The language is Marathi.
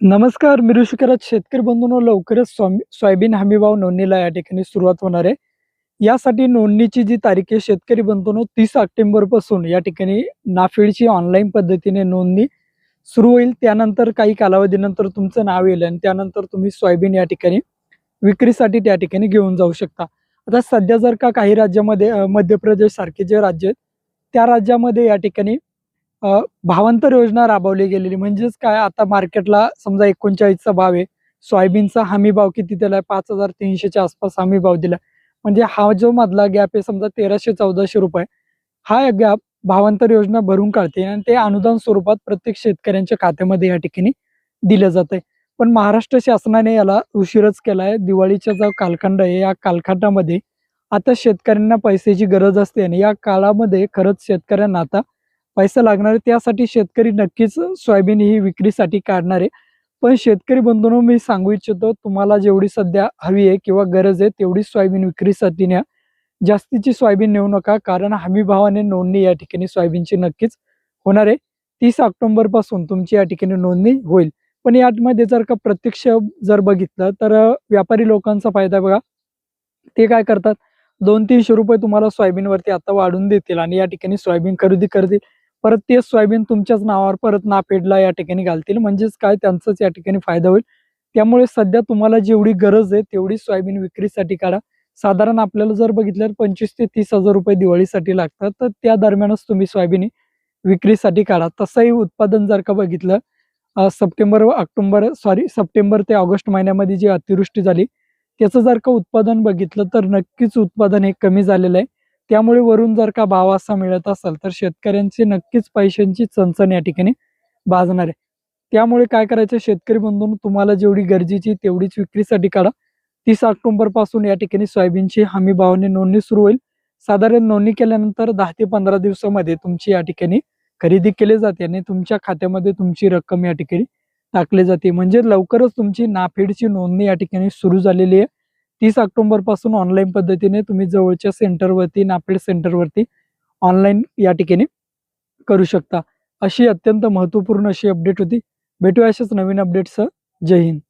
नमस्कार, मी ऋषिकेराज. शेतकरी बंधूंनो, लवकरच सोयाबीन हमीभाव नोंदणीला या ठिकाणी सुरुवात होणार आहे. यासाठी नोंदणीची जी तारीख आहे, शेतकरी बंधूंनो, 30 ऑक्टोबर पासून या ठिकाणी नाफेडची ऑनलाईन पद्धतीने नोंदणी सुरू होईल. त्यानंतर काही कालावधीनंतर तुमचं नाव येईल आणि त्यानंतर तुम्ही सोयाबीन या ठिकाणी विक्रीसाठी त्या ठिकाणी घेऊन जाऊ शकता. आता सध्या जर का काही राज्यामध्ये मध्य प्रदेश सारखे जे राज्य आहेत, त्या राज्यामध्ये या ठिकाणी भावांतर योजना राबवली गेलेली. म्हणजेच काय, आता मार्केटला समजा 39चा भाव आहे. सोयाबीनचा हमी भाव किती दिलाय? 5,300 च्या आसपास हमी भाव दिला. म्हणजे हा जो मधला गॅप आहे, समजा ₹1300-1400, हा गॅप भावांतर योजना भरून काढते आणि ते अनुदान स्वरूपात प्रत्येक शेतकऱ्यांच्या खात्यामध्ये या ठिकाणी दिलं जातंय. पण महाराष्ट्र शासनाने याला उशीरच केलाय. दिवाळीचा जो कालखंड आहे, या कालखंडामध्ये आता शेतकऱ्यांना पैशाची गरज असते आणि या काळामध्ये खरंच शेतकऱ्यांना आता पैसा लागणार आहे. त्यासाठी शेतकरी नक्कीच सोयाबीन ही विक्रीसाठी काढणार आहे. पण शेतकरी बंधूंनो, मी सांगू इच्छितो, तुम्हाला जेवढी सध्या हवी आहे किंवा गरज आहे तेवढीच सोयाबीन विक्रीसाठी न्या. जास्तीची सोयाबीन नेऊ नका, कारण हमी भावाने नोंदणी या ठिकाणी सोयाबीनची नक्कीच होणार आहे. 30 ऑक्टोबर पासून तुमची या ठिकाणी नोंदणी होईल. पण यामध्ये जर का प्रत्यक्ष जर बघितलं तर व्यापारी लोकांचा फायदा आहे बघा. ते काय करतात, ₹200-300 तुम्हाला सोयाबीनवरती आता वाढवून देतील आणि या ठिकाणी सोयाबीन खरेदी करतील. परत तेच सोयाबीन तुमच्याच नावावर परत नाफेडला या ठिकाणी घालतील. म्हणजेच काय, त्यांचाच या ठिकाणी फायदा होईल. त्यामुळे सध्या तुम्हाला जेवढी गरज आहे तेवढी सोयाबीन विक्रीसाठी काढा. साधारण आपल्याला जर बघितलं तर 25,000 ते 30,000 रुपये दिवाळीसाठी लागतात. तर त्या दरम्यानच तुम्ही सोयाबीन ही विक्रीसाठी काढा. तसंही उत्पादन जर का बघितलं, सप्टेंबर ते ऑगस्ट महिन्यामध्ये जी अतिवृष्टी झाली, त्याचं जर का उत्पादन बघितलं तर नक्कीच उत्पादन हे कमी झालेलं आहे. त्यामुळे वरून जर का भाव असा मिळत असेल तर शेतकऱ्यांची नक्कीच पैशांची चणचण या ठिकाणी भाजणार आहे. त्यामुळे काय करायचं, शेतकरी बंधूंनो, तुम्हाला जेवढी गरजेची तेवढीच विक्रीसाठी काढा. 30 ऑक्टोबर पासून या ठिकाणी सोयाबीनची हमी भावाने नोंदणी सुरू होईल. साधारण नोंदणी केल्यानंतर 10 ते 15 दिवसामध्ये तुमची या ठिकाणी खरेदी केली जाते आणि तुमच्या खात्यामध्ये तुमची रक्कम या ठिकाणी टाकली जाते. म्हणजे लवकरच तुमची नाफेडची नोंदणी या ठिकाणी सुरू झालेली आहे. 30 ऑक्टोबर पासून ऑनलाईन पद्धतीने तुम्ही जवळच्या सेंटरवरती, नाफेड सेंटरवरती ऑनलाईन या ठिकाणी करू शकता. अशी अत्यंत महत्त्वपूर्ण अशी अपडेट होती. भेटूया अशाच नवीन अपडेट्ससह. जय हिंद.